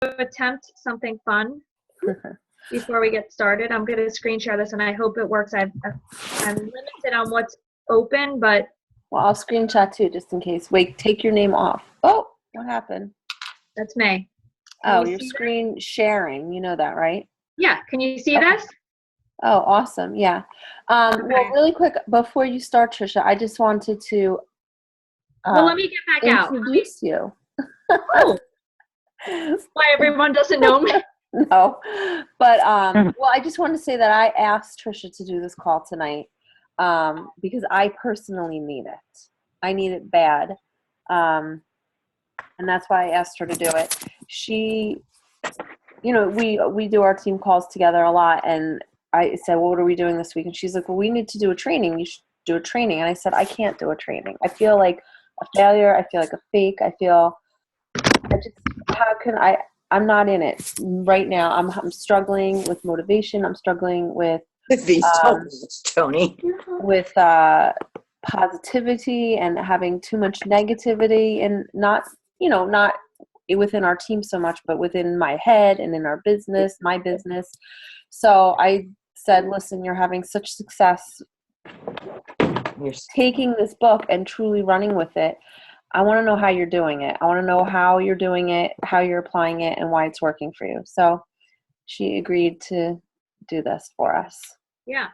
attempt something fun before we get started. I'm going to screen share this, and I hope it works. I'm limited on what's open, but... Well, I'll screenshot too, just in case. Wait, take your name off. Oh, what happened? That's me. Oh, you're screen sharing. You know that, right? Yeah. Can you see this? Oh, awesome. Yeah. Okay. Well, really quick, before you start, Tricia, I just wanted to well, let me get back out. Introduce you. Oh. Why everyone doesn't know me? No. But, well, I just wanted to say that I asked Tricia to do this call tonight because I personally need it. I need it bad. And that's why I asked her to do it. She, you know, we do our team calls together a lot, and I said, well, what are we doing this week? And she's like, well, we need to do a training. You should do a training. And I said, I can't do a training. I feel like a failure. I feel like a fake. How can I'm not in it right now. I'm struggling with motivation. I'm struggling with these Tony. With positivity and having too much negativity, and not within our team so much, but within my head and in our business, my business. So I said, listen, you're having such success taking this book and truly running with it. I want to know how you're doing it. I want to know how you're doing it, how you're applying it, and why it's working for you. So she agreed to do this for us. Yeah.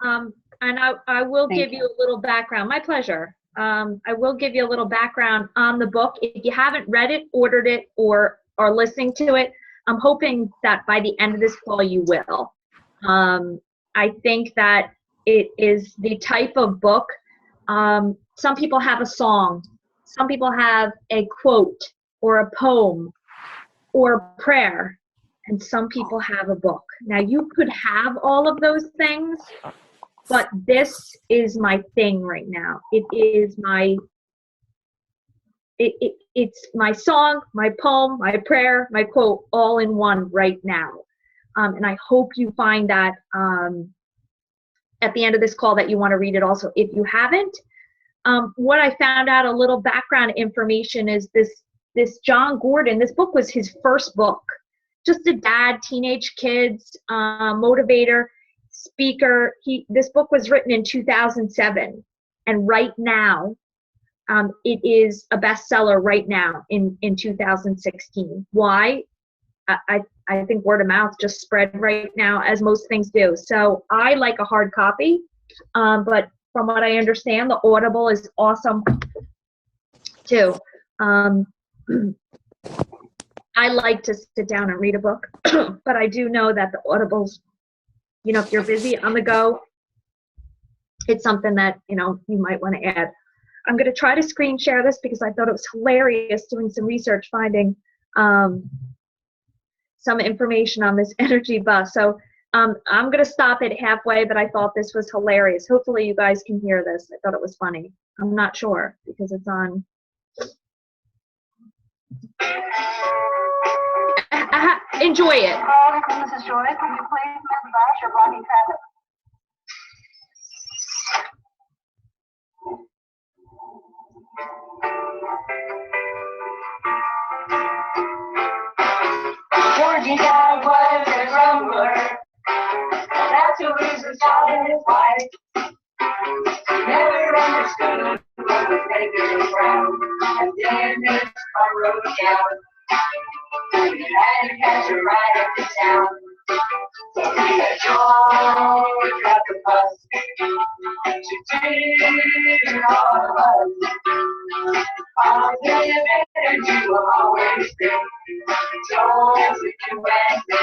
And I will give you a little background. My pleasure. I will give you a little background on the book. If you haven't read it, ordered it, or are listening to it, I'm hoping that by the end of this call you will. I think that it is the type of book, some people have a song, some people have a quote or a poem or a prayer, and some people have a book. Now, you could have all of those things, but this is my thing right now. It is it's my song, my poem, my prayer, my quote, all in one right now. And I hope you find that at the end of this call that you want to read it also. If you haven't, what I found out, a little background information, is this John Gordon, this book was his first book. Just a dad, teenage kids, motivator, speaker. This book was written in 2007, and right now, it is a bestseller right now in 2016. Why? I think word of mouth just spread right now, as most things do. So I like a hard copy, but from what I understand, the Audible is awesome too. I like to sit down and read a book, but I do know that the Audibles, if you're busy on the go, it's something that, you might want to add. I'm going to try to screen share this because I thought it was hilarious doing some research, finding some information on this energy bus. So I'm going to stop it halfway, but I thought this was hilarious. Hopefully you guys can hear this. I thought it was funny. I'm not sure because it's on. Enjoy it. This is Joy. Can you please dispatch your blocking traffic? Georgie died was a grumbler. That's the reason started his life. He never understood what was making him frown. And then his car broke down. And he had to catch a ride up to town. So he had George got the bus to take all of us. I'll tell you that you will always be George if you ask me.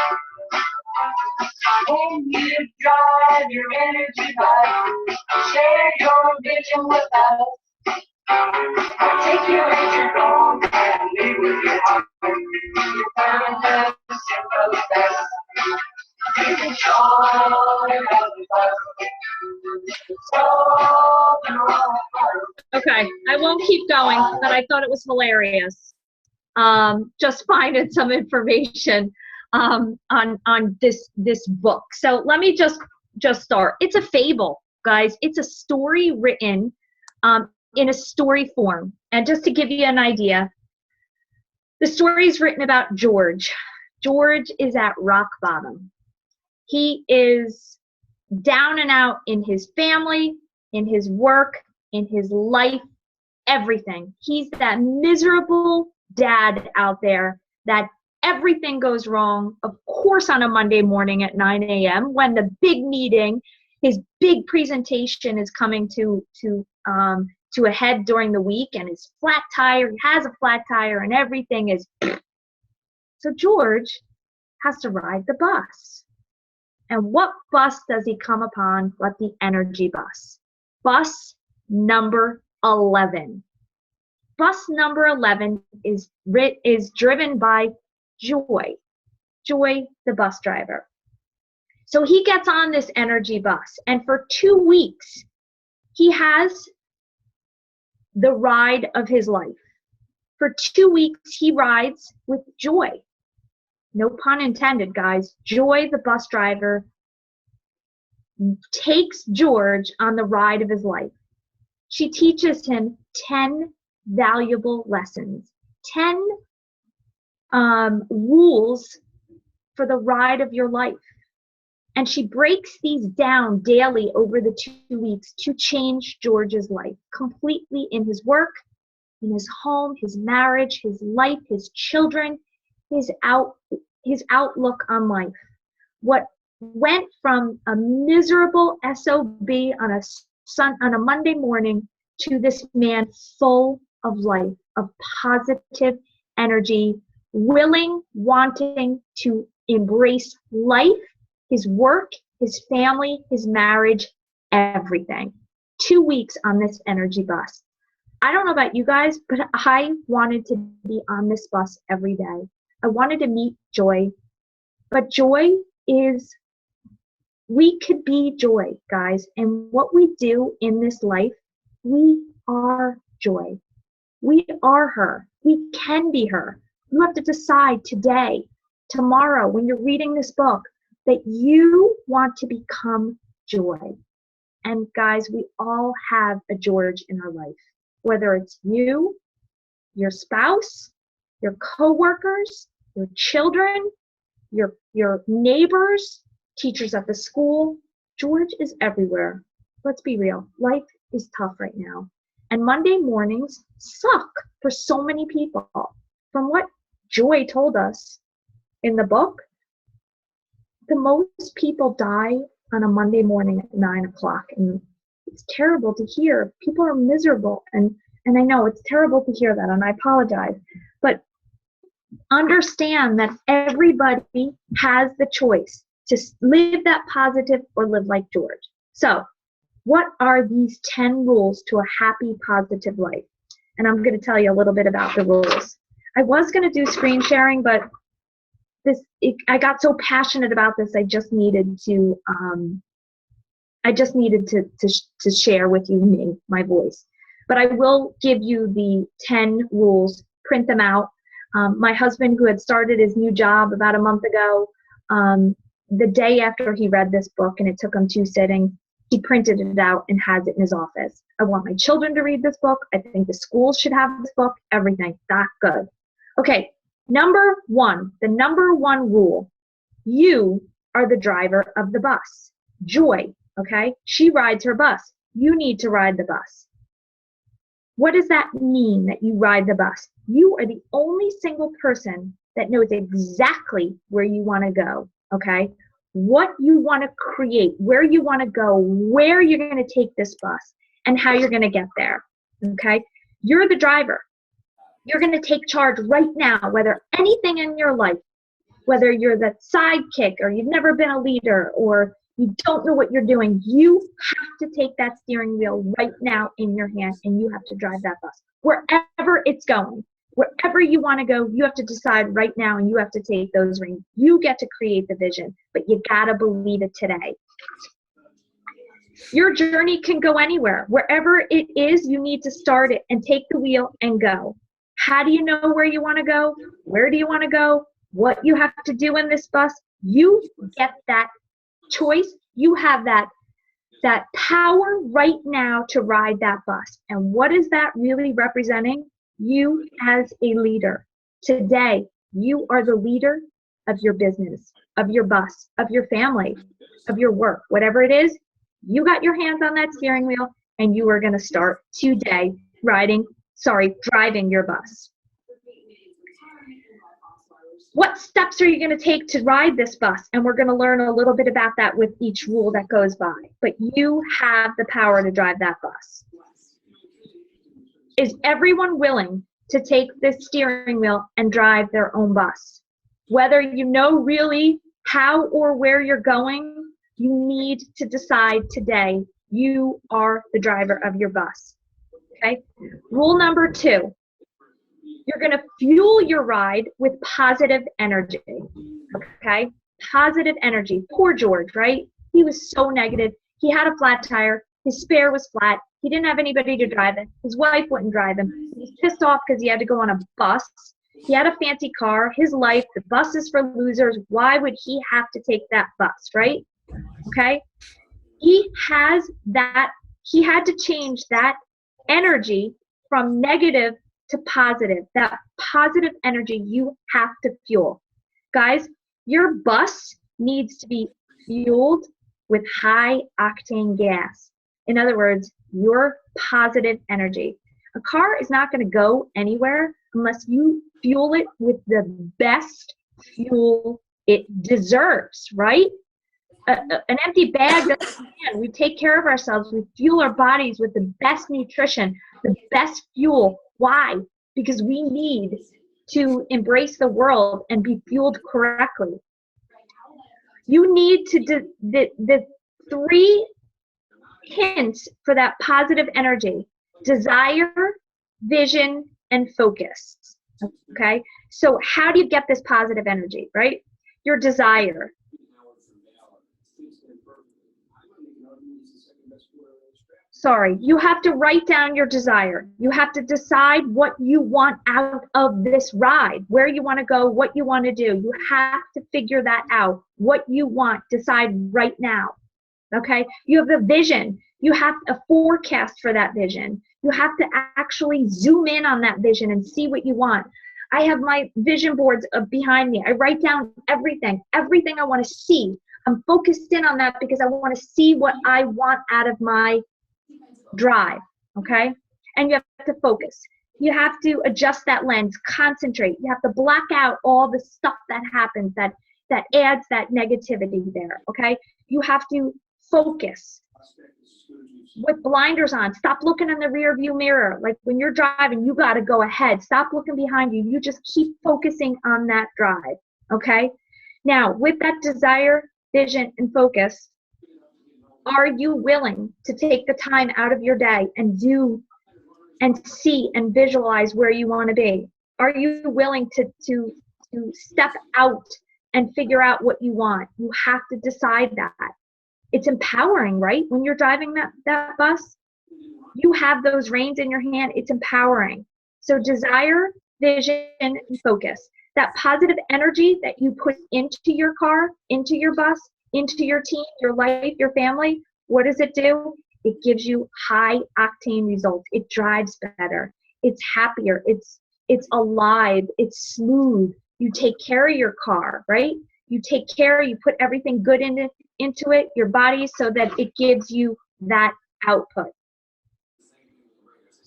When you drive your energy bus, share your vision with us. I'll take you as you're going and leave with your heart. Your permanent simple best. You can joy of the bus. Okay, I won't keep going, but I thought it was hilarious. Just finding some information on this book. So let me just start. It's a fable, guys. It's a story written in a story form. And just to give you an idea, The story is written about George. George is at rock bottom. He is down and out in his family, in his work, in his life, everything. He's that miserable dad out there that everything goes wrong, of course, on a Monday morning at 9 a.m. when the big meeting, his big presentation is coming to a head during the week, and his flat tire, he has a flat tire, and everything is. So George has to ride the bus. And what bus does he come upon but the energy bus? Bus number 11. Bus number 11 is driven by Joy. Joy, the bus driver. So he gets on this energy bus, and for 2 weeks, he has the ride of his life. For 2 weeks, he rides with Joy. No pun intended, guys. Joy, the bus driver, takes George on the ride of his life. She teaches him 10 valuable lessons, 10 rules for the ride of your life. And she breaks these down daily over the 2 weeks to change George's life completely, in his work, in his home, his marriage, his life, his children, his outlook on life. What went from a miserable SOB on a Monday morning to this man full of life, of positive energy, wanting to embrace life, his work, his family, his marriage, everything. 2 weeks on this energy bus. I don't know about you guys, but I wanted to be on this bus every day. I wanted to meet Joy. But Joy we could be Joy, guys. And what we do in this life, we are Joy. We are her. We can be her. You have to decide today, tomorrow, when you're reading this book, that you want to become Joy. And guys, we all have a George in our life, whether it's you, your spouse, your coworkers, your children, your neighbors, teachers at the school. George is everywhere. Let's be real. Life is tough right now. And Monday mornings suck for so many people. From what Joy told us in the book, the most people die on a Monday morning at 9 o'clock. And it's terrible to hear. People are miserable. And I know it's terrible to hear that, and I apologize. But understand that everybody has the choice to live that positive or live like George. So what are these 10 rules to a happy, positive life? And I'm going to tell you a little bit about the rules. I was going to do screen sharing, but I got so passionate about this, I just needed to share with you my voice. But I will give you the 10 rules, print them out. My husband, who had started his new job about a month ago, the day after he read this book, and it took him 2 sittings, he printed it out and has it in his office. I want my children to read this book. I think the schools should have this book, everything. That good. Okay, number 1, the number 1 rule. You are the driver of the bus. Joy, okay? She rides her bus. You need to ride the bus. What does that mean, that you ride the bus? You are the only single person that knows exactly where you want to go, okay? What you want to create, where you want to go, where you're going to take this bus, and how you're going to get there, okay? You're the driver. You're going to take charge right now, whether anything in your life, whether you're the sidekick or you've never been a leader or you don't know what you're doing, you have to take that steering wheel right now in your hand, and you have to drive that bus. Wherever it's going, wherever you want to go, you have to decide right now, and you have to take those reins. You get to create the vision, but you got to believe it today. Your journey can go anywhere. Wherever it is, you need to start it and take the wheel and go. How do you know where you want to go? Where do you want to go? What you have to do in this bus? You get that choice. You have that power right now to ride that bus. And what is that really representing? You as a leader. Today, you are the leader of your business, of your bus, of your family, of your work, whatever it is. You got your hands on that steering wheel and you are going to start today driving your bus. What steps are you going to take to ride this bus? And we're going to learn a little bit about that with each rule that goes by. But you have the power to drive that bus. Is everyone willing to take this steering wheel and drive their own bus? Whether you know really how or where you're going, you need to decide today you are the driver of your bus. Okay? Rule number 2. You're going to fuel your ride with positive energy, okay? Positive energy. Poor George, right? He was so negative. He had a flat tire. His spare was flat. He didn't have anybody to drive it. His wife wouldn't drive him. He was pissed off because he had to go on a bus. He had a fancy car. His life, the bus is for losers. Why would he have to take that bus, right? Okay? He had to change that energy from negative to positive. That positive energy you have to fuel. Guys, your bus needs to be fueled with high octane gas. In other words, your positive energy. A car is not going to go anywhere unless you fuel it with the best fuel it deserves, right? An empty bag doesn't stand. We take care of ourselves. We fuel our bodies with the best nutrition, the best fuel. Why? Because we need to embrace the world and be fueled correctly. You need to do the 3 hints for that positive energy: desire, vision, and focus. Okay? So how do you get this positive energy, right? Your desire. Sorry, you have to write down your desire. You have to decide what you want out of this ride, where you want to go, what you want to do. You have to figure that out. What you want, decide right now. Okay? You have the vision. You have a forecast for that vision. You have to actually zoom in on that vision and see what you want. I have my vision boards behind me. I write down everything I want to see. I'm focused in on that because I want to see what I want out of my drive, okay? And you have to focus. You have to adjust that lens, concentrate. You have to block out all the stuff that happens that adds that negativity there, okay? You have to focus with blinders on. Stop looking in the rear view mirror. Like when you're driving, you got to go ahead. Stop looking behind you. You just keep focusing on that drive, okay? Now, with that desire, vision, and focus, are you willing to take the time out of your day and do and see and visualize where you want to be? Are you willing to step out and figure out what you want? You have to decide that. It's empowering, right? When you're driving that bus, you have those reins in your hand. It's empowering. So desire, vision, and focus. That positive energy that you put into your car, into your bus, into your team, your life, your family, what does it do? It gives you high octane results. It drives better. It's happier. It's alive. It's smooth. You take care of your car, right? You take care, you put everything good into it, your body, so that it gives you that output.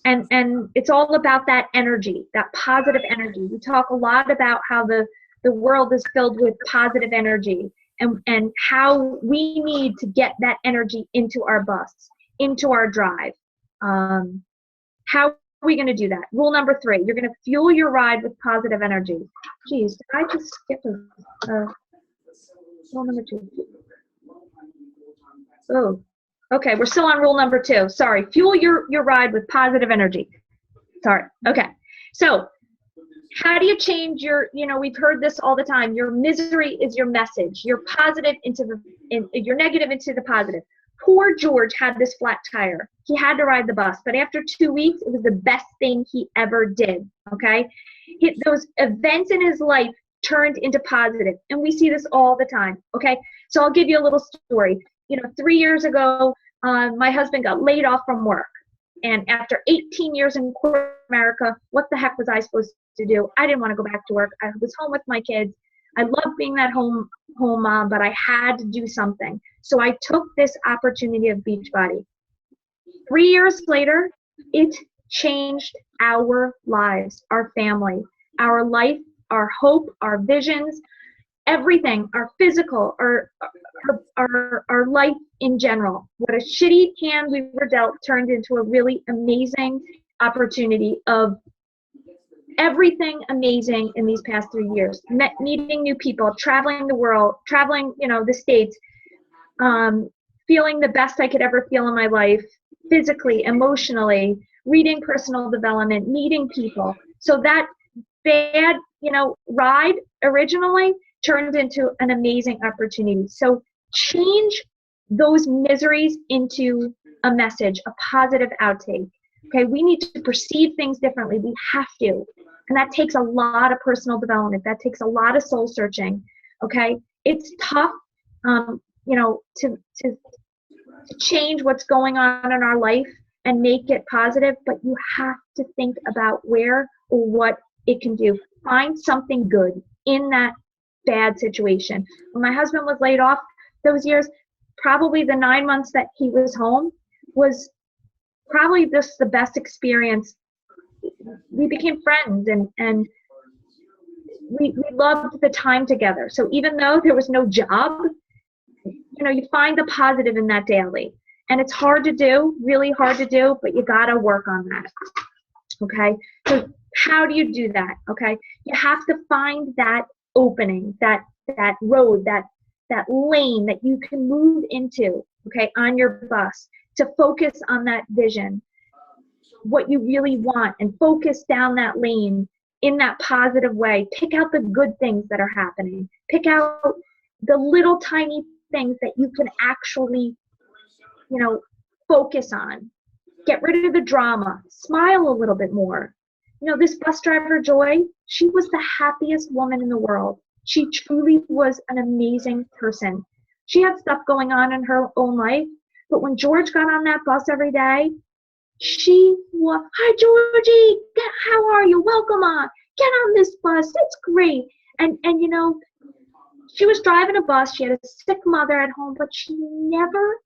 And it's all about that energy, that positive energy. We talk a lot about how the world is filled with positive energy. And how we need to get that energy into our bus, into our drive. How are we going to do that? Rule number 3, you're going to fuel your ride with positive energy. Geez, did I just skip rule number 2? Oh, okay, we're still on rule number 2. Sorry, fuel your ride with positive energy. Sorry, okay. So, how do you change your, we've heard this all the time, your misery is your message. Your positive your negative into the positive. Poor George had this flat tire. He had to ride the bus, but after 2 weeks, it was the best thing he ever did, okay? Those events in his life turned into positive, and we see this all the time, okay? So I'll give you a little story. 3 years ago, my husband got laid off from work, and after 18 years in corporate America, what the heck was I supposed to do. I didn't want to go back to work. I was home with my kids. I loved being that home mom, but I had to do something. So I took this opportunity of Beachbody. 3 years later, it changed our lives, our family, our life, our hope, our visions, everything, our physical, our life in general. What a shitty hand we were dealt turned into a really amazing opportunity of everything amazing in these past 3 years. Meeting new people, traveling the world, traveling, the States, feeling the best I could ever feel in my life, physically, emotionally, reading personal development, meeting people. So that bad, ride originally turned into an amazing opportunity. So change those miseries into a message, a positive outtake. Okay, we need to perceive things differently. We have to. And that takes a lot of personal development. That takes a lot of soul searching. Okay, it's tough, to change what's going on in our life and make it positive, but you have to think about where or what it can do. Find something good in that bad situation. When my husband was laid off those years, probably the 9 months that he was home was probably just the best experience. We became friends and we loved the time together. So even though there was no job, you find the positive in that daily. And it's hard to do, really hard to do, but you gotta work on that. Okay? So how do you do that? Okay? You have to find that opening, that road, that lane that you can move into, okay, on your bus, to focus on that vision, what you really want, and focus down that lane in that positive way. Pick out the good things that are happening. Pick out the little tiny things that you can actually, focus on. Get rid of the drama. Smile a little bit more. This bus driver, Joy, she was the happiest woman in the world. She truly was an amazing person. She had stuff going on in her own life, but when George got on that bus every day, she was, "Hi, Georgie, how are you? Welcome on. Get on this bus. It's great." And she was driving a bus. She had a sick mother at home, but she never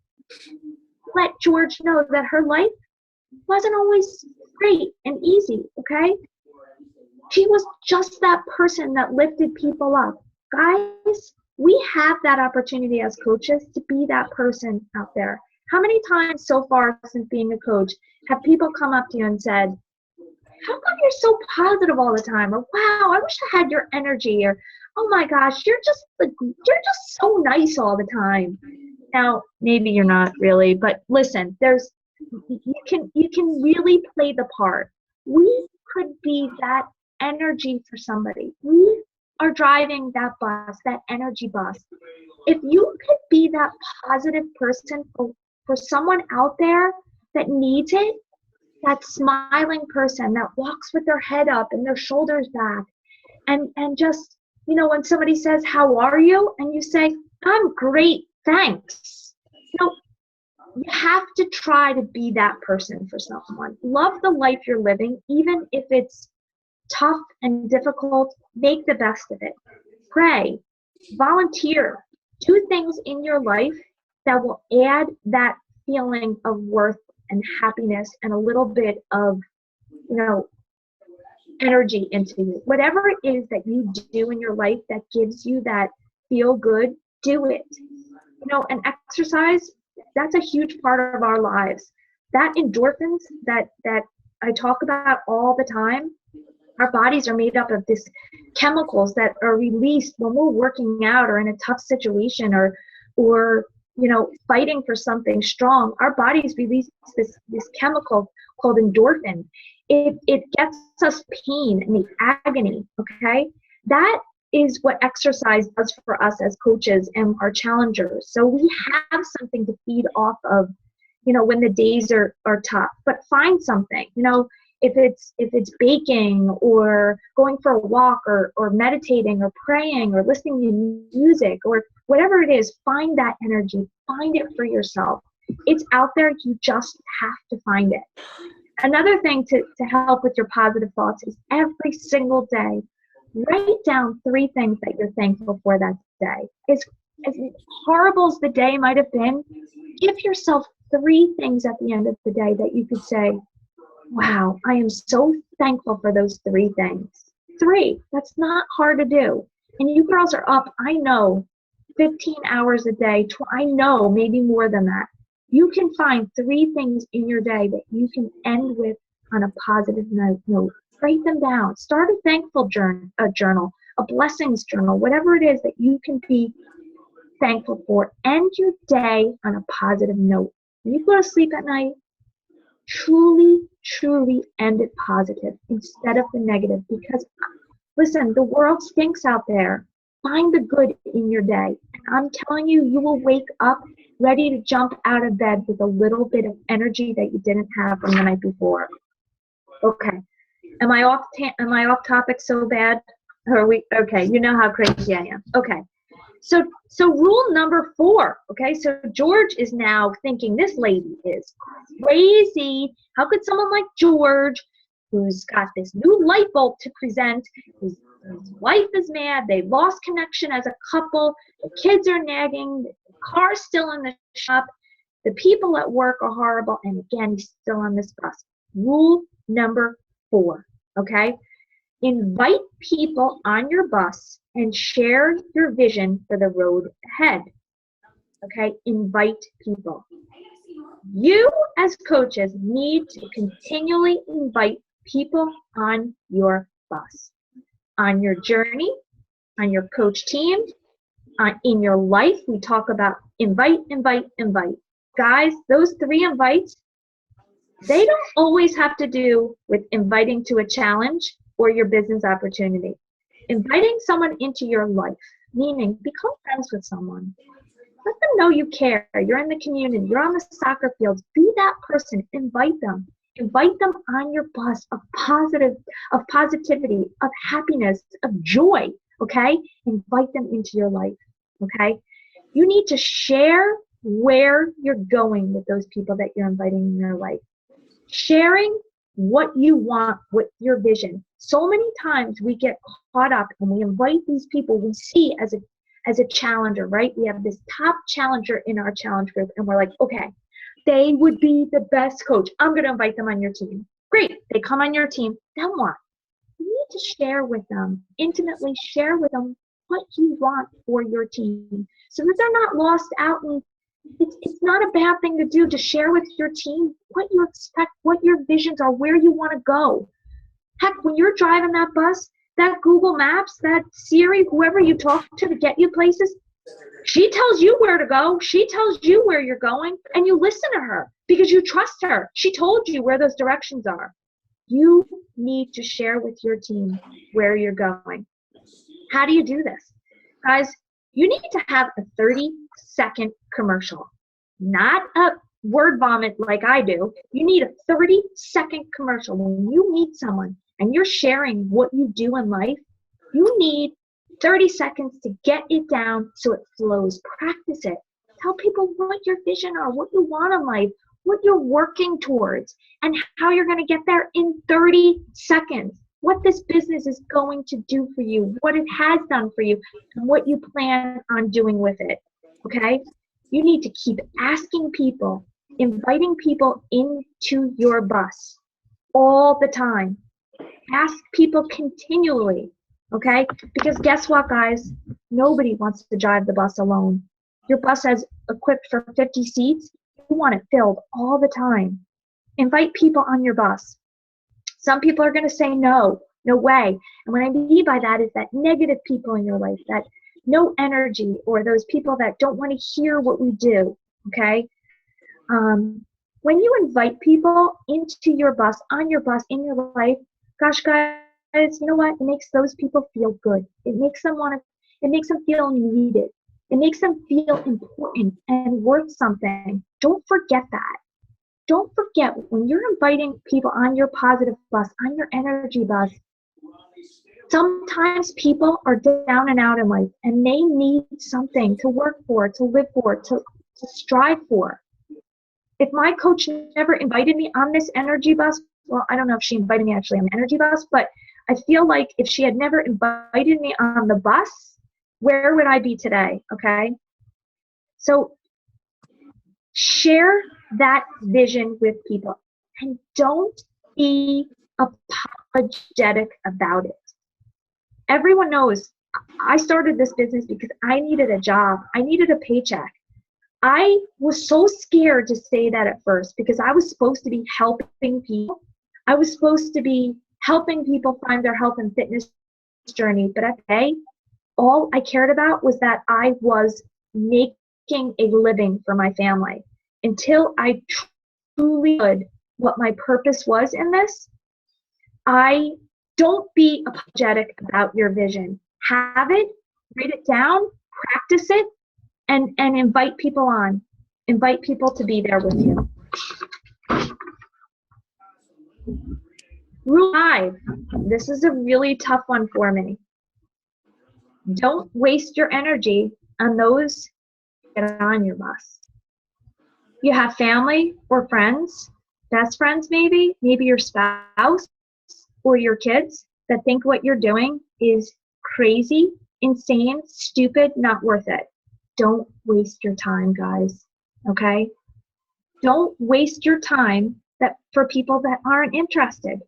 let George know that her life wasn't always great and easy, okay? She was just that person that lifted people up. Guys, we have that opportunity as coaches to be that person out there. How many times so far since being a coach have people come up to you and said, "How come you're so positive all the time?" Or, "Wow, I wish I had your energy," or, "Oh my gosh, you're just so nice all the time." Now, maybe you're not really, but listen, you can really play the part. We could be that energy for somebody. We are driving that bus, that energy bus. If you could be that positive person for someone out there that needs it, that smiling person that walks with their head up and their shoulders back, and just, when somebody says, "How are you?" and you say, "I'm great, thanks." You have to try to be that person for someone. Love the life you're living, even if it's tough and difficult. Make the best of it. Pray, volunteer, do things in your life that will add that feeling of worth and happiness and a little bit of, energy into you. Whatever it is that you do in your life that gives you that feel good, do it. And exercise, that's a huge part of our lives. That endorphins that I talk about all the time, our bodies are made up of these chemicals that are released when we're working out or in a tough situation or fighting for something strong. Our bodies release this chemical called endorphin. It gets us pain and the agony, okay? That is what exercise does for us as coaches and our challengers. So we have something to feed off of, when the days are tough. But find something, if it's baking or going for a walk or meditating or praying or listening to music or whatever it is, find that energy. Find it for yourself. It's out there. You just have to find it. Another thing to help with your positive thoughts is every single day, write down 3 things that you're thankful for that day. As horrible as the day might have been, give yourself 3 things at the end of the day that you could say, wow, I am so thankful for those 3 things. 3, that's not hard to do. And you girls are up, I know, 15 hours a day. I know, maybe more than that. You can find 3 things in your day that you can end with on a positive note. Write them down. Start a thankful journal, a blessings journal, whatever it is that you can be thankful for. End your day on a positive note. When you go to sleep at night, truly, truly end it positive instead of the negative. Because, listen, the world stinks out there. Find the good in your day. I'm telling you, you will wake up ready to jump out of bed with a little bit of energy that you didn't have from the night before. Okay. Am I off topic so bad? Or are we okay? You know how crazy I am. Okay. So rule number 4. Okay. So George is now thinking this lady is crazy. How could someone like George, who's got this new light bulb to present, his wife is mad, they lost connection as a couple, the kids are nagging, the car's still in the shop, the people at work are horrible, and again, he's still on this bus. Rule number 4, okay? Invite people on your bus and share your vision for the road ahead, okay? Invite people. You, as coaches, need to continually invite people on your bus, on your journey, on your coach team, in your life. We talk about invite, invite, invite. Guys, those 3 invites, they don't always have to do with inviting to a challenge or your business opportunity. Inviting someone into your life, meaning become friends with someone. Let them know you care. You're in the community. You're on the soccer fields. Be that person. Invite them. Invite them on your bus of positivity, of happiness, of joy, okay? Invite them into your life, okay? You need to share where you're going with those people that you're inviting in your life. Sharing what you want with your vision. So many times we get caught up and we invite these people we see as a challenger, right? We have this top challenger in our challenge group and we're like, okay, they would be the best coach. I'm going to invite them on your team. Great. They come on your team. Then what? You need to share with them, intimately share with them what you want for your team so that they're not lost out. And it's not a bad thing to do, to share with your team what you expect, what your visions are, where you want to go. Heck, when you're driving that bus, that Google Maps, that Siri, whoever you talk to get you places, she tells you where to go. She tells you where you're going, and you listen to her because you trust her. She told you where those directions are. You need to share with your team where you're going. How do you do this? Guys, you need to have a 30-second commercial, not a word vomit like I do. You need a 30-second commercial. When you meet someone and you're sharing what you do in life, you need 30 seconds to get it down so it flows. Practice it. Tell people what your vision are, what you want in life, what you're working towards, and how you're going to get there in 30 seconds. What this business is going to do for you, what it has done for you, and what you plan on doing with it, okay? You need to keep asking people, inviting people into your bus all the time. Ask people continually, okay? Because guess what, guys? Nobody wants to drive the bus alone. Your bus is equipped for 50 seats. You want it filled all the time. Invite people on your bus. Some people are going to say no way. And what I mean by that is that negative people in your life, that no energy, or those people that don't want to hear what we do, okay? When you invite people into your bus, on your bus, in your life, gosh, guys, you know what? It makes those people feel good. It makes them feel needed. It makes them feel important and worth something. Don't forget that. Don't forget, when you're inviting people on your positive bus, on your energy bus, sometimes people are down and out in life and they need something to work for, to live for, to strive for. If my coach never invited me on this energy bus well, I don't know if she invited me actually on the energy bus, but I feel like if she had never invited me on the bus, where would I be today? Okay. So share that vision with people and don't be apologetic about it. Everyone knows I started this business because I needed a job. I needed a paycheck. I was so scared to say that at first because I was supposed to be helping people. I was supposed to be helping people find their health and fitness journey. But at the day, all I cared about was that I was making a living for my family. Until I truly understood what my purpose was in this, I don't be apologetic about your vision. Have it, write it down, practice it, and invite people on. Invite people to be there with you. Rule 5. This is a really tough one for me. Don't waste your energy on those who get on your bus. You have family or friends, best friends maybe your spouse or your kids that think what you're doing is crazy, insane, stupid, not worth it. Don't waste your time, guys, okay? Don't waste your time for people that aren't interested.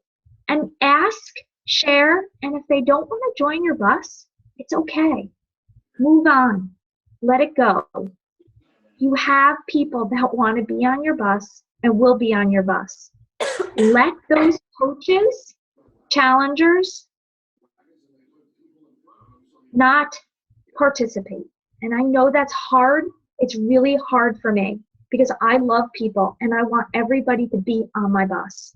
And ask, share, and if they don't want to join your bus, it's okay. Move on. Let it go. You have people that want to be on your bus and will be on your bus. Let those coaches, challengers, not participate. And I know that's hard. It's really hard for me because I love people and I want everybody to be on my bus.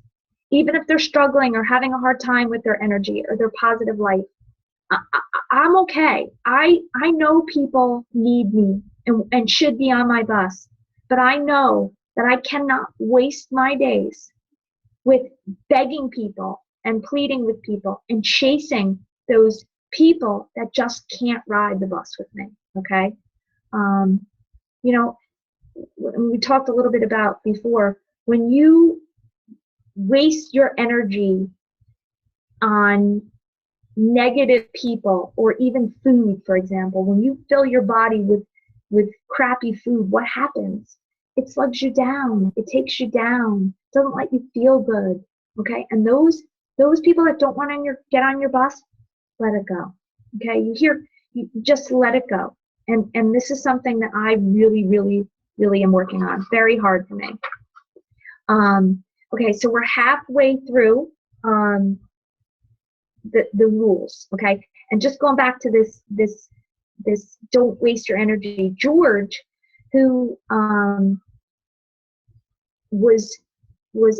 Even if they're struggling or having a hard time with their energy or their positive life, I'm okay. I know people need me and should be on my bus, but I know that I cannot waste my days with begging people and pleading with people and chasing those people that just can't ride the bus with me, okay? You know, we talked a little bit about before, when you waste your energy on negative people or even food, for example, when you fill your body with crappy food, what happens? It slugs you down. It takes you down. It doesn't let you feel good. Okay, and those people that don't want to get on your bus, let it go. Okay, you just let it go. And this is something that I really, really, really am working on. Very hard for me. Okay, so we're halfway through the rules. Okay, and just going back to this don't waste your energy. George, who was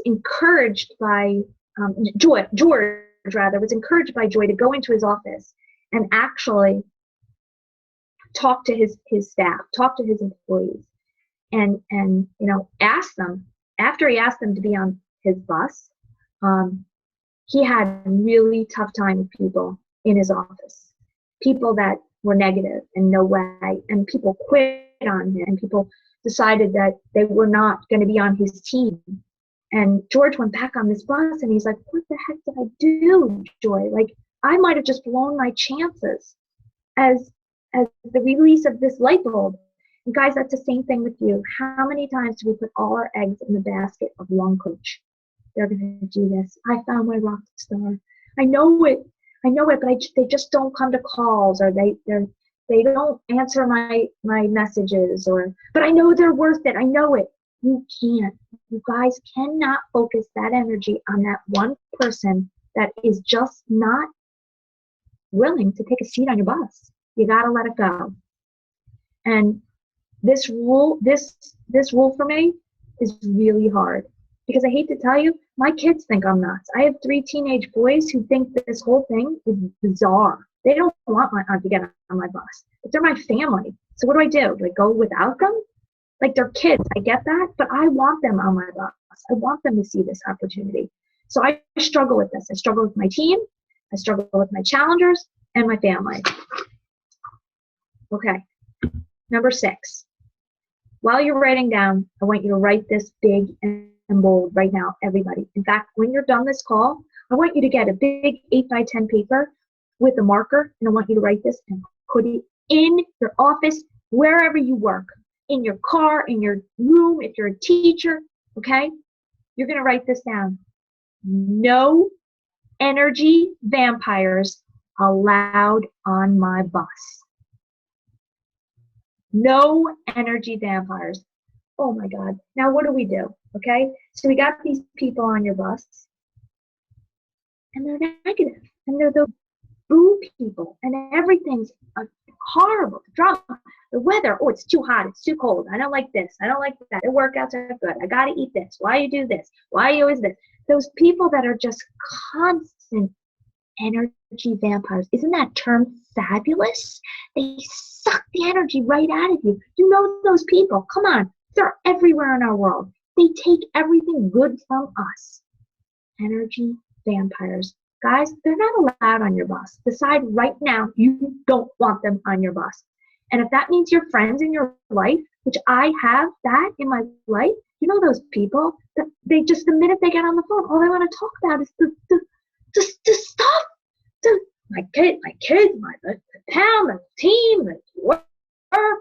encouraged by George was encouraged by Joy to go into his office and actually talk to his staff, talk to his employees, and ask them. After he asked them to be on his bus, he had a really tough time with people in his office, people that were negative and no way, and people quit on him, and people decided that they were not going to be on his team. And George went back on this bus and he's like, what the heck did I do, Joy? Like, I might have just blown my chances as the release of this light bulb. And guys, that's the same thing with you. How many times do we put all our eggs in the basket of one coach? They're going to do this. I found my rock star. I know it, but they just don't come to calls, or they don't answer my messages, but I know they're worth it. I know it. You can't. You guys cannot focus that energy on that one person that is just not willing to take a seat on your bus. You got to let it go. And this rule for me is really hard, because I hate to tell you, my kids think I'm nuts. I have 3 teenage boys who think that this whole thing is bizarre. They don't want to get on my bus, but they're my family. So what do? Do I go without them? Like, they're kids, I get that, but I want them on my bus. I want them to see this opportunity. So I struggle with this. I struggle with my team. I struggle with my challengers and my family. Okay, number 6. While you're writing down, I want you to write this big and and bold right now, everybody. In fact, when you're done this call, I want you to get a big 8x10 paper with a marker, and I want you to write this and put it in your office, wherever you work, in your car, in your room, if you're a teacher, okay? You're going to write this down. No energy vampires allowed on my bus. No energy vampires. Oh my God. Now what do? Okay? So we got these people on your bus, and they're negative, and they're the boo people, and everything's horrible. The drama, the weather. Oh, it's too hot. It's too cold. I don't like this. I don't like that. The workouts are good. I got to eat this. Why you do this? Why you always this? Those people that are just constant energy vampires. Isn't that term fabulous? They suck the energy right out of you. You know those people. Come on. They're everywhere in our world. They take everything good from us. Energy vampires. Guys, they're not allowed on your bus. Decide right now you don't want them on your bus. And if that means your friends in your life, which I have that in my life, you know those people that they just, the minute they get on the phone, all they want to talk about is the stuff. My kids, the town, the team, the work,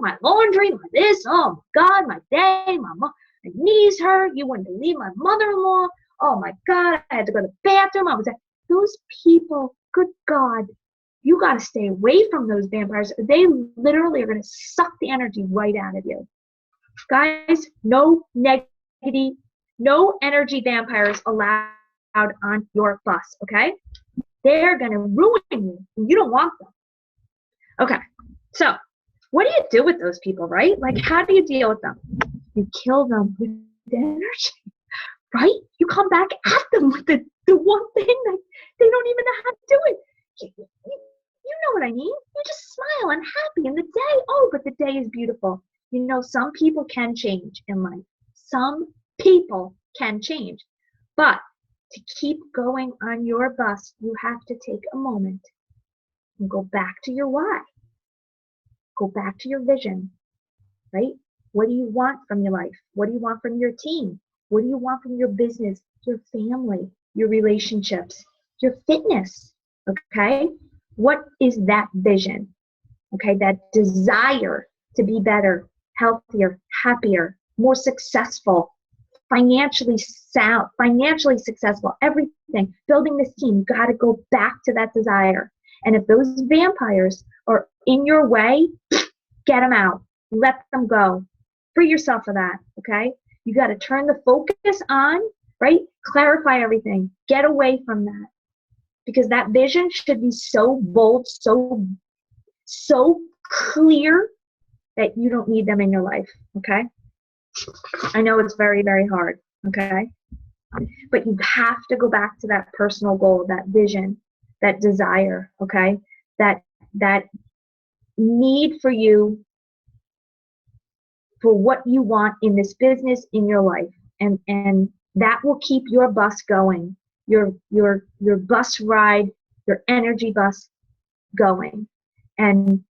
my laundry, my this, oh my God, my day, my knees hurt. You wouldn't believe my mother-in-law. Oh my God, I had to go to the bathroom. Those people, good God, you got to stay away from those vampires. They literally are going to suck the energy right out of you. Guys, no energy vampires allowed on your bus, okay? They're going to ruin you, and you don't want them. Okay, so what do you do with those people, right? Like, how do you deal with them? You kill them with energy, right? You come back at them with the one thing that they don't even know how to do it. You know what I mean? You just smile and happy in the day. Oh, but the day is beautiful. You know, some people can change in life. Some people can change. But to keep going on your bus, you have to take a moment and go back to your why. Go back to your vision, right? What do you want from your life? What do you want from your team? What do you want from your business, your family, your relationships, your fitness, okay? What is that vision, okay? That desire to be better, healthier, happier, more successful, financially sound, financially successful, everything, building this team, you got to go back to that desire. And if those vampires are in your way, get them out, let them go, free yourself of that, okay? You got to turn the focus on, right? Clarify everything, get away from that, because that vision should be so bold, so clear that you don't need them in your life, okay? I know it's very, very hard, okay? But you have to go back to that personal goal, that vision, that desire, okay? That need for you, for what you want in this business, in your life. And that will keep your bus going, your bus ride, your energy bus going. And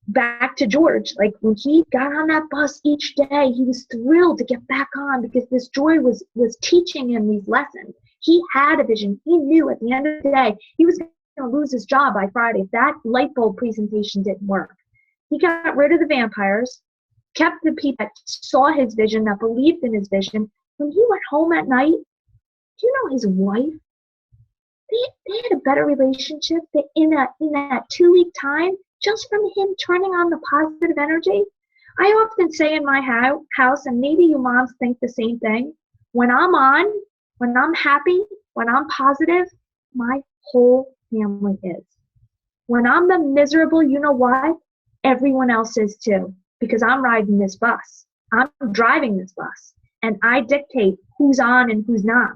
back to George, like when he got on that bus each day, he was thrilled to get back on because this joy was teaching him these lessons. He had a vision. He knew at the end of the day he was going to lose his job by Friday if that light bulb presentation didn't work. He got rid of the vampires, kept the people that saw his vision, that believed in his vision. When he went home at night, do you know his wife? They had a better relationship in that 2-week time, just from him turning on the positive energy. I often say in my house, and maybe you moms think the same thing, when I'm happy, when I'm positive, my whole family is. When I'm the miserable, you know what? Everyone else is too, because I'm riding this bus. I'm driving this bus, and I dictate who's on and who's not.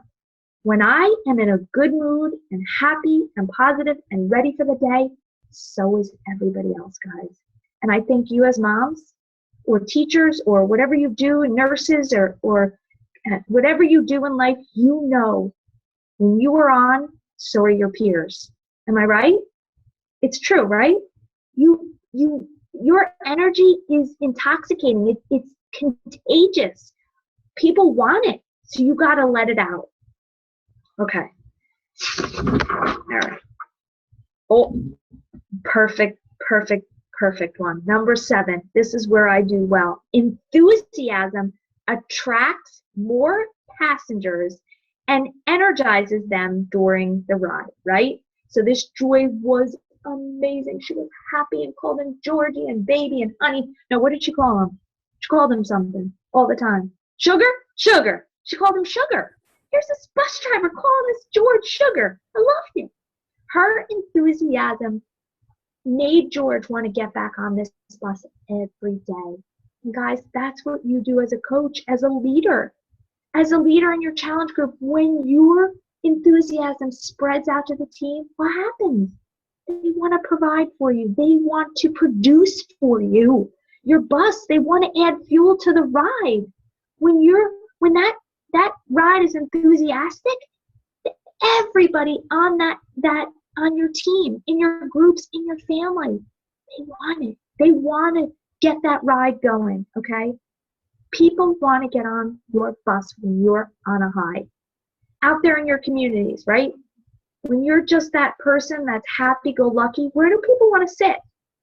When I am in a good mood and happy and positive and ready for the day, so is everybody else, guys. And I think you as moms or teachers or whatever you do, nurses or whatever you do in life, you know when you are on, so are your peers. Am I right? It's true, right? Your energy is intoxicating. It's contagious. People want it. So you got to let it out. Okay. All right. Oh, perfect one. Number 7. This is where I do well. Enthusiasm attracts more passengers and energizes them during the ride, right? So this Joy was amazing. She was happy and called him Georgie and baby and honey. No, what did she call him? She called him something all the time. Sugar? Sugar. She called him Sugar. Here's this bus driver calling this George Sugar. I loved it. Her enthusiasm made George want to get back on this bus every day. And guys, that's what you do as a coach, as a leader. As a leader in your challenge group, when your enthusiasm spreads out to the team, what happens? They want to provide for you. They want to produce for you. Your bus, they want to add fuel to the ride. When that ride is enthusiastic, everybody on on your team, in your groups, in your family, they want it. They want to get that ride going, okay? People want to get on your bus when you're on a high. Out there in your communities, right? When you're just that person that's happy-go-lucky, where do people want to sit?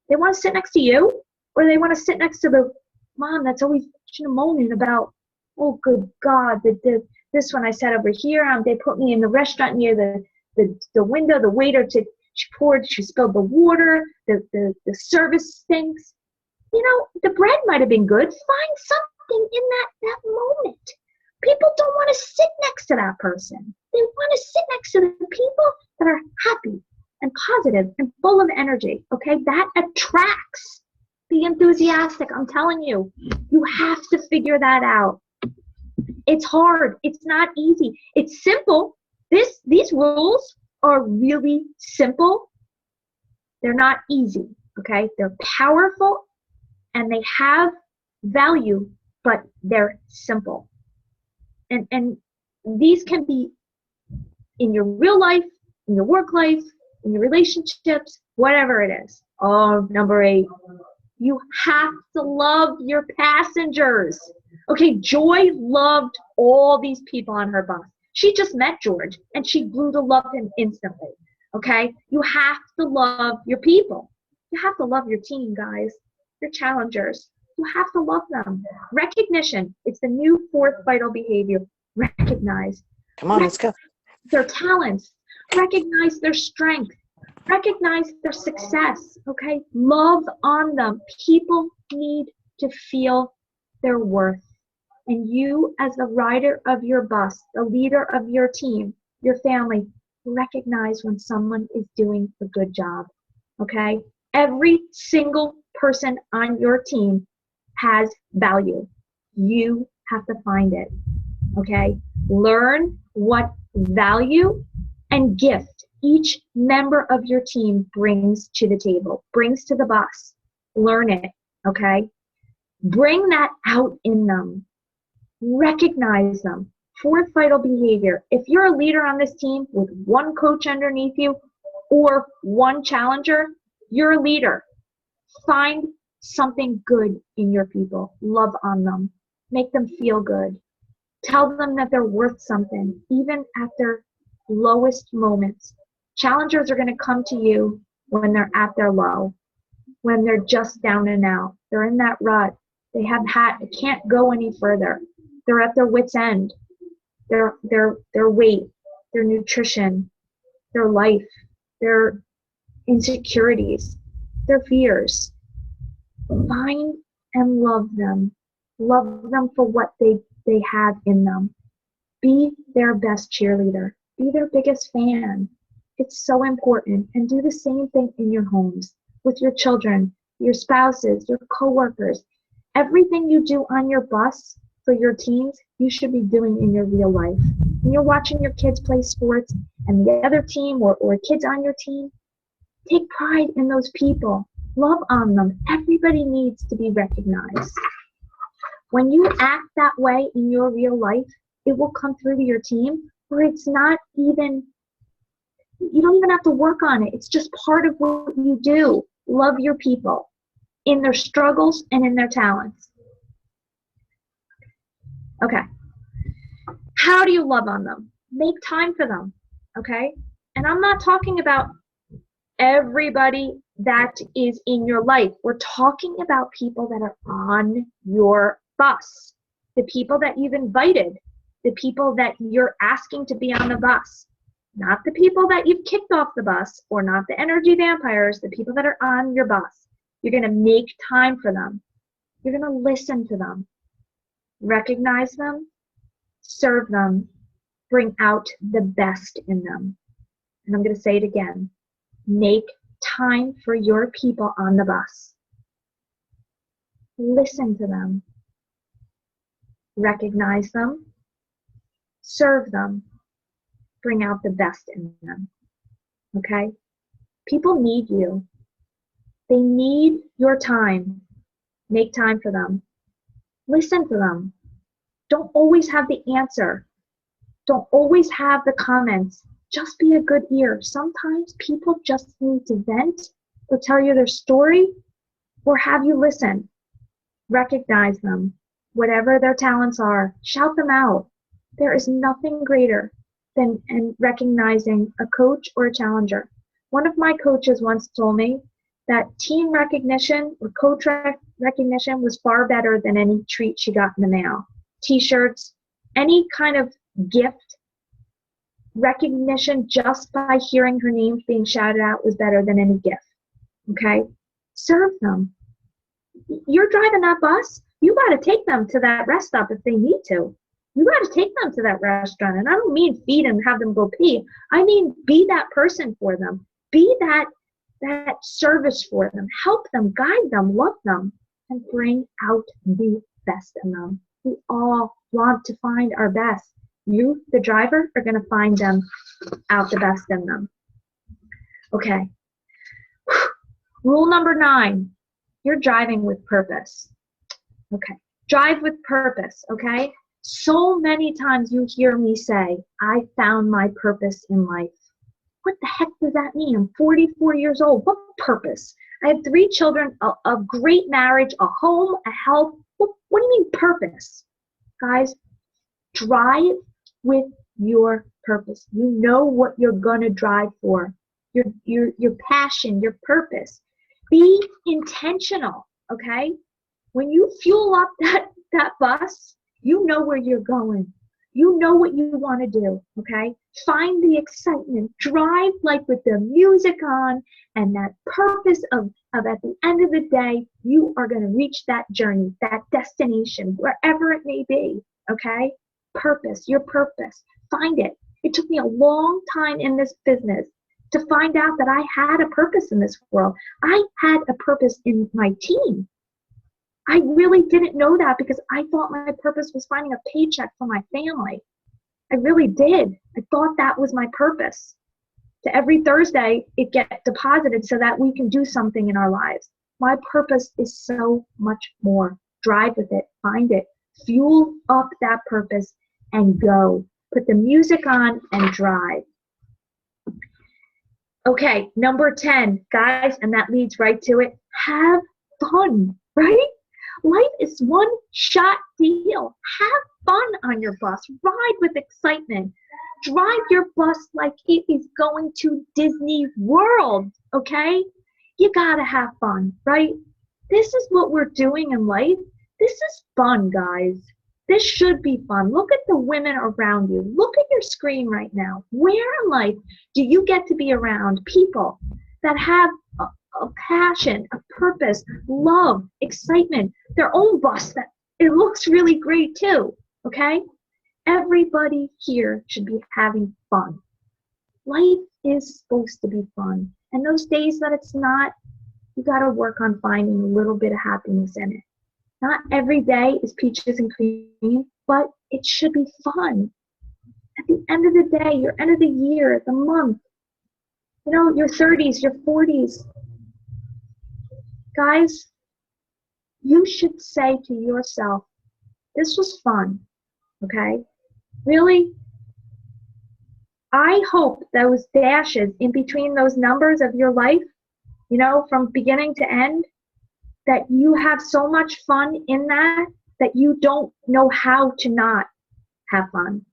They want to sit next to you, or they want to sit next to the mom that's always moaning about, oh, good God, this one I sat over here. They put me in the restaurant near the window. The waiter, she spilled the water. The service stinks. You know, the bread might have been good. Find something in that moment. People don't want to sit next to that person. They want to sit next to the people that are happy and positive and full of energy, okay? That attracts the enthusiastic. I'm telling you, you have to figure that out. It's hard. It's not easy. It's simple. These rules are really simple. They're not easy, okay? They're powerful and they have value, but they're simple. And these can be in your real life, in your work life, in your relationships, whatever it is. Oh, number 8, you have to love your passengers. Okay, Joy loved all these people on her bus. She just met George and she grew to love him instantly. Okay, you have to love your people. You have to love your team, guys, your challengers. You have to love them. Recognition. It's the new 4th vital behavior. Recognize. Come on, let's go. Their talents. Recognize their strength. Recognize their success. Okay? Love on them. People need to feel their worth. And you, as the rider of your bus, the leader of your team, your family, recognize when someone is doing a good job. Okay? Every single person on your team has value. You have to find it, okay? Learn what value and gift each member of your team brings to the table, brings to the bus. Learn it, okay? Bring that out in them. Recognize them. 4th vital behavior. If you're a leader on this team with one coach underneath you or one challenger, you're a leader. Find something good in your people. Love on them. Make them feel good. Tell them that they're worth something, even at their lowest moments. Challengers are going to come to you when they're at their low, when they're just down and out. They're in that rut. They can't go any further. They're at their wit's end. Their weight, their nutrition, their life, their insecurities, their fears. Find and love them. Love them for what they have in them. Be their best cheerleader. Be their biggest fan. It's so important. And do the same thing in your homes, with your children, your spouses, your coworkers. Everything you do on your bus for your teams, you should be doing in your real life. When you're watching your kids play sports and the other team or kids on your team, take pride in those people. Love on them. Everybody needs to be recognized. When you act that way in your real life, it will come through to your team where it's not even, you don't even have to work on it. It's just part of what you do. Love your people in their struggles and in their talents. Okay, How do you love on them? Make time for them, okay? And I'm not talking about everybody that is in your life. We're talking about people that are on your bus, the people that you've invited, the people that you're asking to be on the bus, not the people that you've kicked off the bus, or not the energy vampires, the people that are on your bus. You're going to make time for them. You're going to listen to them, recognize them, serve them, bring out the best in them. And I'm going to say it again. Make time for your people on the bus. Listen to them. Recognize them. Serve them. Bring out the best in them. Okay? People need you. They need your time. Make time for them. Listen to them. Don't always have the answer. Don't always have the comments. Just be a good ear. Sometimes people just need to vent or tell you their story or have you listen. Recognize them. Whatever their talents are, shout them out. There is nothing greater than recognizing a coach or a challenger. One of my coaches once told me that team recognition or coach recognition was far better than any treat she got in the mail. T-shirts, any kind of gift. Recognition just by hearing her name being shouted out was better than any gift. Okay? Serve them. You're driving that bus, you got to take them to that rest stop if they need to. You got to take them to that restaurant. And I don't mean feed and have them go pee. I mean be that person for them. Be that service for them. Help them, guide them, love them, and bring out the best in them. We all want to find our best. You, the driver, are going to find them out the best in them. Okay. Rule number 9, you're driving with purpose. Okay. Drive with purpose, okay? So many times you hear me say, I found my purpose in life. What the heck does that mean? I'm 44 years old. What purpose? I have 3 children, a great marriage, a home, a health. What do you mean purpose? Guys, drive with your purpose. You know what you're going to drive for. Your passion, your purpose. Be intentional, okay? When you fuel up that bus, you know where you're going. You know what you want to do, okay? Find the excitement. Drive like with the music on and that purpose of at the end of the day, you are going to reach that journey, that destination, wherever it may be, okay? Purpose, your purpose. Find it. It took me a long time in this business to find out that I had a purpose in this world. I had a purpose in my team. I really didn't know that because I thought my purpose was finding a paycheck for my family. I really did. I thought that was my purpose. To every Thursday, it gets deposited so that we can do something in our lives. My purpose is so much more. Drive with it. Find it. Fuel up that purpose and go. Put the music on and drive. Okay, number 10, guys, and that leads right to it. Have fun, right? Life is one shot deal. Have fun on your bus. Ride with excitement. Drive your bus like it is going to Disney World, okay? You gotta have fun, right? This is what we're doing in life. This is fun, guys. This should be fun. Look at the women around you. Look at your screen right now. Where in life do you get to be around people that have a passion, a purpose, love, excitement, their own bus that it looks really great too, okay? Everybody here should be having fun. Life is supposed to be fun. And those days that it's not, you got to work on finding a little bit of happiness in it. Not every day is peaches and cream, but it should be fun. At the end of the day, your end of the year, the month, you know, your 30s, your 40s. Guys, you should say to yourself, this was fun, okay? Really? I hope those dashes in between those numbers of your life, you know, from beginning to end, that you have so much fun in that you don't know how to not have fun.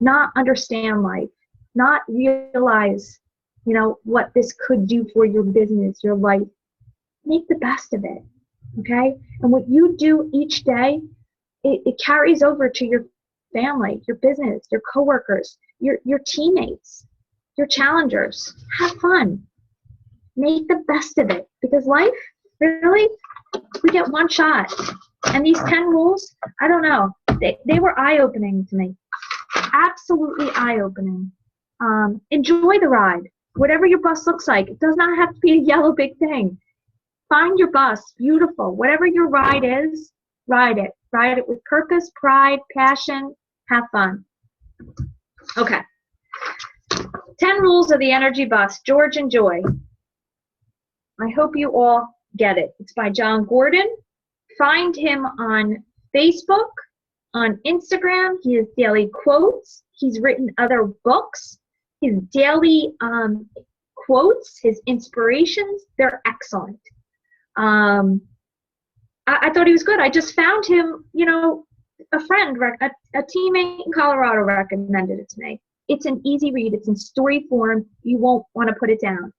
not understand life, not realize, what this could do for your business, your life. Make the best of it, okay? And what you do each day, it carries over to your family, your business, your coworkers, your teammates, your challengers. Have fun. Make the best of it, because life, really, we get one shot. And these 10 rules, I don't know, they were eye-opening to me. Absolutely eye-opening. Enjoy the ride. Whatever your bus looks like, it does not have to be a yellow big thing. Find your bus, beautiful. Whatever your ride is, ride it. Ride it with purpose, pride, passion, have fun. Okay. 10 rules of the energy bus, George and Joy. I hope you all get it. It's by John Gordon. Find him on Facebook, on Instagram. He has daily quotes. He's written other books. His daily quotes, his inspirations, they're excellent. I thought he was good. I just found him, a friend, a teammate in Colorado recommended it to me. It's an easy read. It's in story form. You won't want to put it down.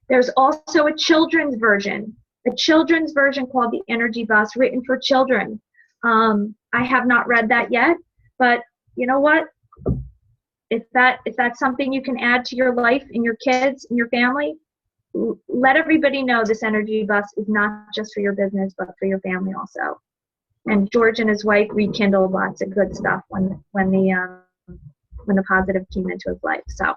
There's also a children's version called The Energy Bus, written for children. I have not read that yet, but you know what? If that's something you can add to your life and your kids and your family, let everybody know this energy bus is not just for your business, but for your family also. And George and his wife rekindled lots of good stuff when the positive came into his life. So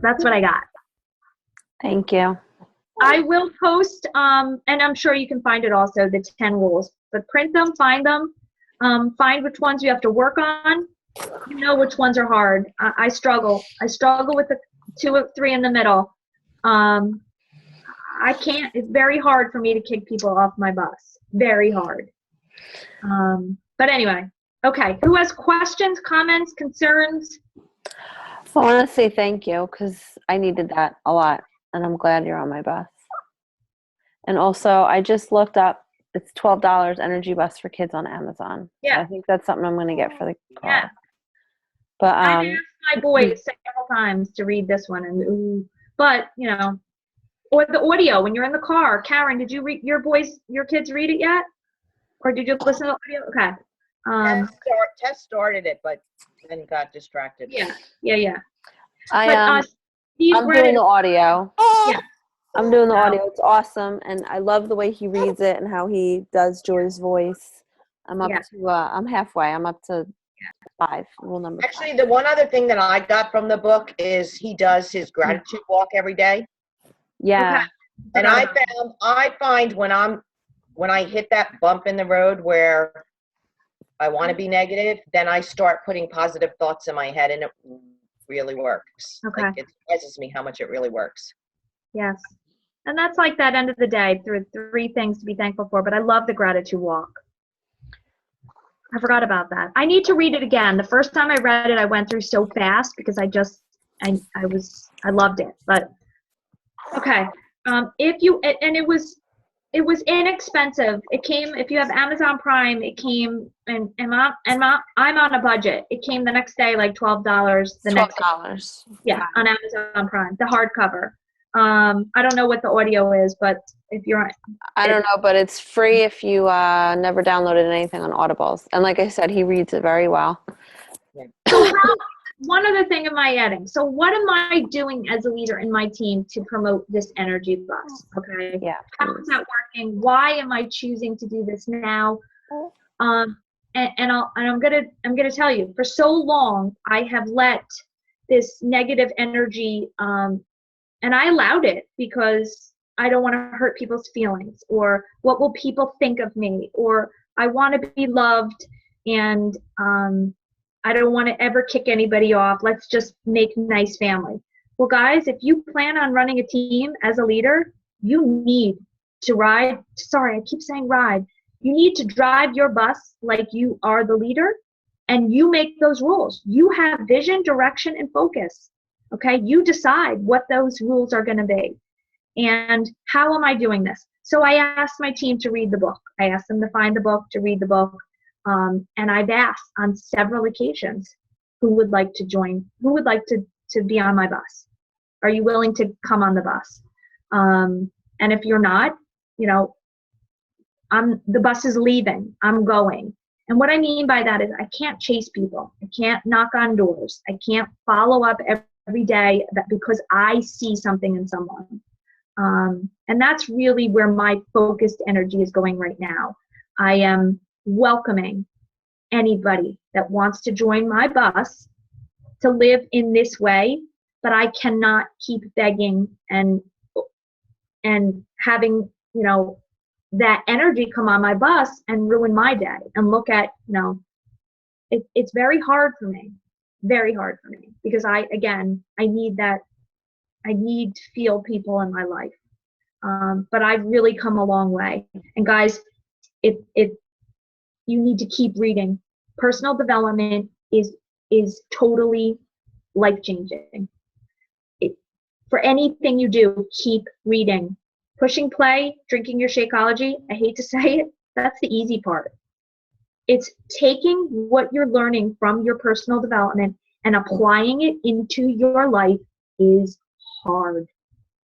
that's what I got. Thank you. I will post, and I'm sure you can find it also, the 10 rules. But print them, find them, find which ones you have to work on. You know which ones are hard. I struggle. I struggle with the 2 or 3 in the middle. I can't. It's very hard for me to kick people off my bus. Very hard. But anyway, okay. Who has questions, comments, concerns? I want to say thank you, because I needed that a lot, and I'm glad you're on my bus. And also, I just looked up, it's $12 energy bus for kids on Amazon. Yeah. So I think that's something I'm going to get for the car. Yeah. But I asked my boys several times to read this one, but or the audio when you're in the car. Karen, did you read your kids read it yet, or did you listen to the audio? Okay. Tess started it, but then got distracted. Yeah. I'm doing the audio. Yeah. I'm doing the audio. It's awesome, and I love the way he reads it and how he does Joy's voice. I'm up to I'm halfway. I'm up to 5. Rule number 5. Actually, the one other thing that I got from the book is he does his gratitude walk every day. Yeah. Okay. And I find when I hit that bump in the road where I want to be negative, then I start putting positive thoughts in my head, and it really works. Okay. Like, it surprises me how much it really works. Yes. And that's like that end of the day, through 3 things to be thankful for. But I love the gratitude walk. I forgot about that. I need to read it again. The first time I read it, I went through so fast because I loved it. But okay. It was inexpensive. It came, if you have Amazon Prime, it came, and I'm on a budget. It came the next day, like $12 next day. Yeah, on Amazon Prime, the hardcover. I don't know what the audio is, but if you're I don't know, but it's free if you never downloaded anything on Audibles. And like I said, he reads it very well. So one other thing am I adding? So what am I doing as a leader in my team to promote this energy bus? Okay. Yeah. How is that working? Why am I choosing to do this now? I'm gonna tell you, for so long I have let this negative energy, and I allowed it because I don't want to hurt people's feelings, or what will people think of me, or I want to be loved, and I don't want to ever kick anybody off. Let's just make nice family. Well, guys, if you plan on running a team as a leader, you need to ride. Sorry, I keep saying ride. You need to drive your bus like you are the leader, and you make those rules. You have vision, direction, and focus. Okay, you decide what those rules are going to be. And how am I doing this? So I asked my team to read the book. I asked them to find the book, to read the book. And I've asked on several occasions who would like to join, who would like to be on my bus. Are you willing to come on the bus? And if you're not, you know, the bus is leaving. I'm going. And what I mean by that is I can't chase people. I can't knock on doors. I can't follow up every day because I see something in someone. And that's really where my focused energy is going right now. I am welcoming anybody that wants to join my bus to live in this way, but I cannot keep begging and having, you know, that energy come on my bus and ruin my day and look at, you know, it's very hard for me, because I need that. I need to feel people in my life. But I've really come a long way. And guys, you need to keep reading. Personal development is totally life-changing. For anything you do, keep reading. Pushing play, drinking your Shakeology, I hate to say it, that's the easy part. It's taking what you're learning from your personal development and applying it into your life is hard.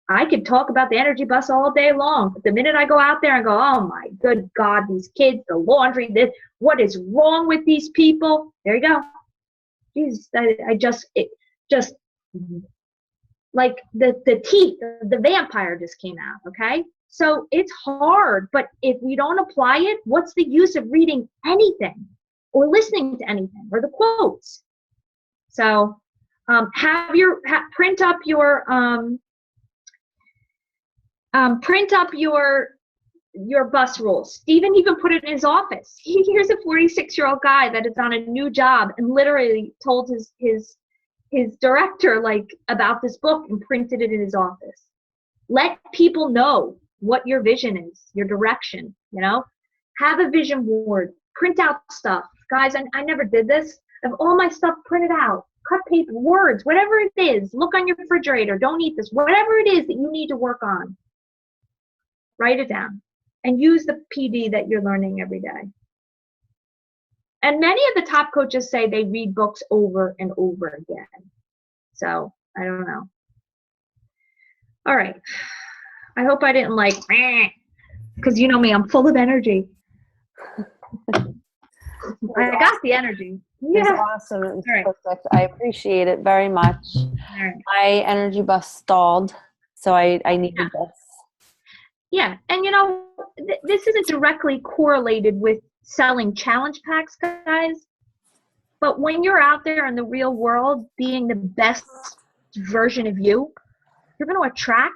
I could talk about the energy bus all day long, but the minute I go out there and go, oh my good God, these kids, the laundry, this, what is wrong with these people? There you go. Jesus, it just like the teeth, the vampire just came out, okay? So it's hard, but if we don't apply it, what's the use of reading anything or listening to anything or the quotes? So print up your bus rules. Stephen even put it in his office. Here's a 46-year-old guy that is on a new job and literally told his director like about this book and printed it in his office. Let people know what your vision is, your direction, you know. Have a vision board, print out stuff. Guys, I never did this. I have all my stuff printed out, cut paper, words, whatever it is. Look on your refrigerator, don't eat this, whatever it is that you need to work on. Write it down and use the PD that you're learning every day. And many of the top coaches say they read books over and over again. So, I don't know. All right. I hope I didn't because you know me, I'm full of energy. I got the energy. Yeah. It was awesome. It was perfect. I appreciate it very much. Right. My energy bus stalled, so I needed this. Yeah, and you know, this isn't directly correlated with selling challenge packs, guys. But when you're out there in the real world being the best version of you, you're going to attract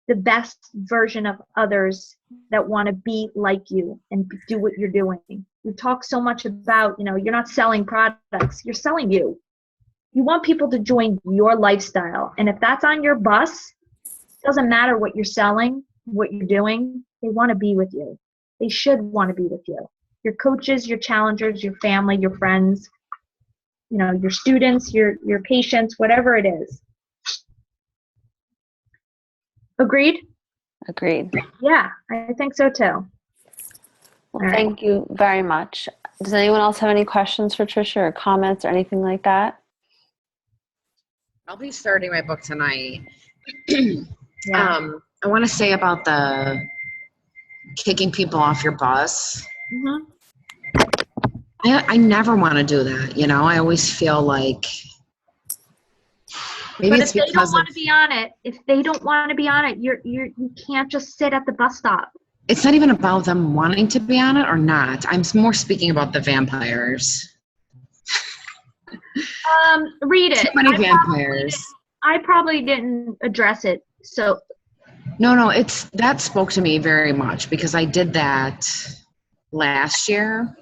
the best version of others that want to be like you and do what you're doing. You talk so much about, you know, you're not selling products, you're selling you. You want people to join your lifestyle. And if that's on your bus, it doesn't matter what you're selling, what you're doing, they want to be with you. They should want to be with you. Your coaches, your challengers, your family, your friends, you know, your students, your patients, whatever it is. Agreed? Agreed. Yeah, I think so too. Well, thank you very much. Does anyone else have any questions for Tricia or comments or anything like that? I'll be starting my book tonight. Yeah. I want to say about the kicking people off your bus. Mm-hmm. I never want to do that. You know, I always feel like maybe But it's if they because don't want to be on it, you can't just sit at the bus stop. it's not even about them wanting to be on it or not. I'm more speaking about the vampires. Read it. Too many vampires. I probably didn't address it. So No, that spoke to me very much because I did that last year.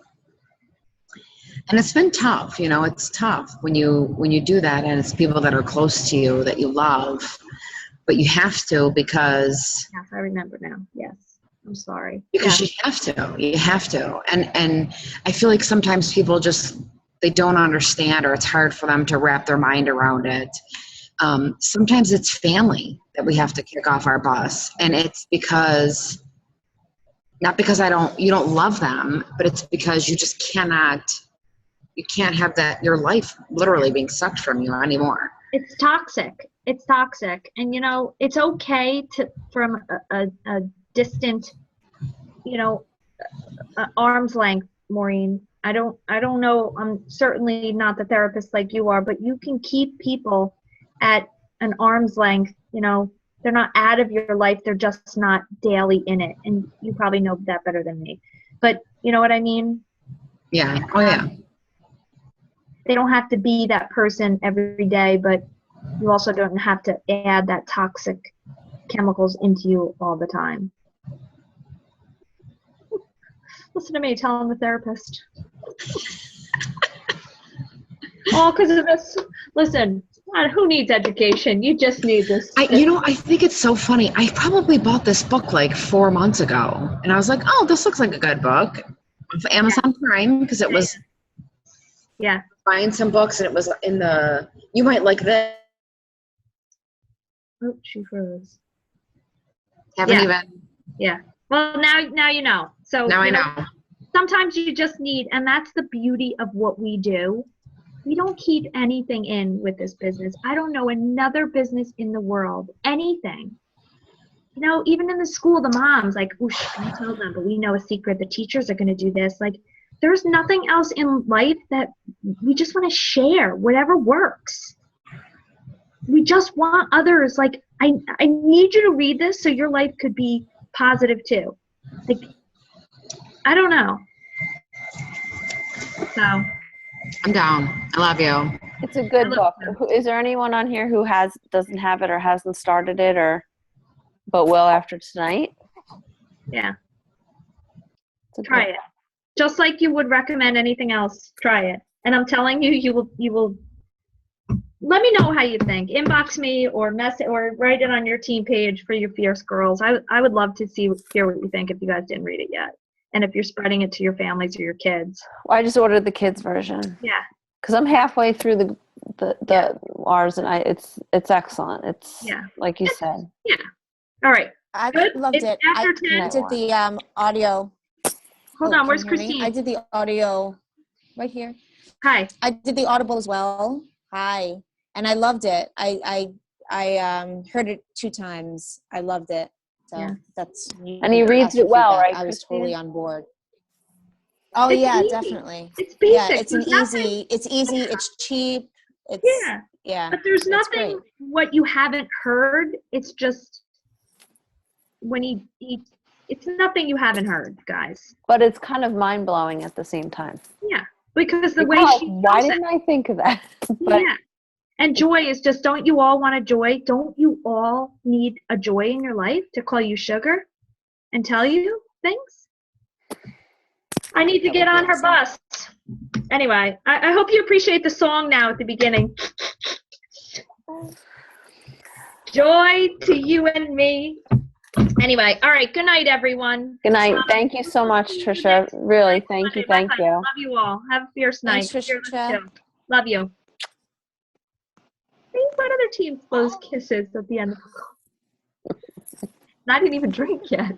And it's been tough, you know, it's tough when you do that and it's people that are close to you that you love, but you have to because yes, I remember now. Yes. I'm sorry. Because you have to. And I feel like sometimes people they don't understand or it's hard for them to wrap their mind around it. Sometimes it's family that we have to kick off our bus. And it's because, not because you don't love them, but it's because you just you can't have that, your life literally being sucked from you anymore. It's toxic. It's toxic. And, you know, it's okay to, from a distant, you know, arm's length, Maureen. I don't know. I'm certainly not the therapist like you are, but you can keep people at an arm's length. You know, they're not out of your life. They're just not daily in it. And you probably know that better than me. But you know what I mean? Yeah. Oh, yeah. They don't have to be that person every day, but you also don't have to add that toxic chemicals into you all the time. Listen to me, tell him the therapist. All because of this. Listen, who needs education? You just need this. I think it's so funny. I probably bought this book like 4 months ago, and I was like, oh, this looks like a good book. Off of Amazon Prime, because it was buying some books, and it was in the, you might like this. Oh, she froze. Haven't even. Yeah. Well, now you know. So now I know. Sometimes you just need, and that's the beauty of what we do. We don't keep anything in with this business. I don't know another business in the world, anything. You know, even in the school, the moms, like, oosh, don't tell them, but we know a secret. The teachers are going to do this. Like, there's nothing else in life that we just want to share, whatever works. We just want others, like, I need you to read this so your life could be positive too. Like, I don't know. So. I'm down. I love you. It's a good book. Is there anyone on here who doesn't have it or hasn't started it but will after tonight? Yeah. Try it. Just like you would recommend anything else, try it. And I'm telling you, you will let me know how you think. Inbox me or or write it on your team page for your Fierce Girls. I would love to hear what you think if you guys didn't read it yet. And if you're spreading it to your families or your kids. Well, I just ordered the kids version. Yeah. Because I'm halfway through the ours, and it's excellent. It's like you said. Yeah. All right. I Good. loved It's it. after 10. I did the audio. Hold on. Where's can you hear me? Christine? I did the audio right here. Hi. I did the Audible as well. Hi. And I loved it. I heard it 2 times. I loved it. So that's. And he reads it well, right? I was Christine? totally on board. Oh It's yeah, easy. definitely. It's basic. Yeah, it's There's nothing. It's easy. It's cheap. It's yeah. But there's it's nothing great. what you haven't heard. It's just when it's nothing you haven't heard, guys. But it's kind of mind blowing at the same time. Yeah, because the way she why tells didn't it, I think of that? But yeah. And joy is just, don't you all want a joy? Don't you all need a joy in your life to call you sugar and tell you things? I need to get on her bus. Anyway, I hope you appreciate the song now at the beginning. Joy to you and me. Anyway, all right. Good night, everyone. Good night. Thank you so much, Tricia. Really, thank you. Thank you. Love you all. Have a fierce night. Thanks, Tricia. Love you. What other team blows kisses at the end? I didn't even drink yet.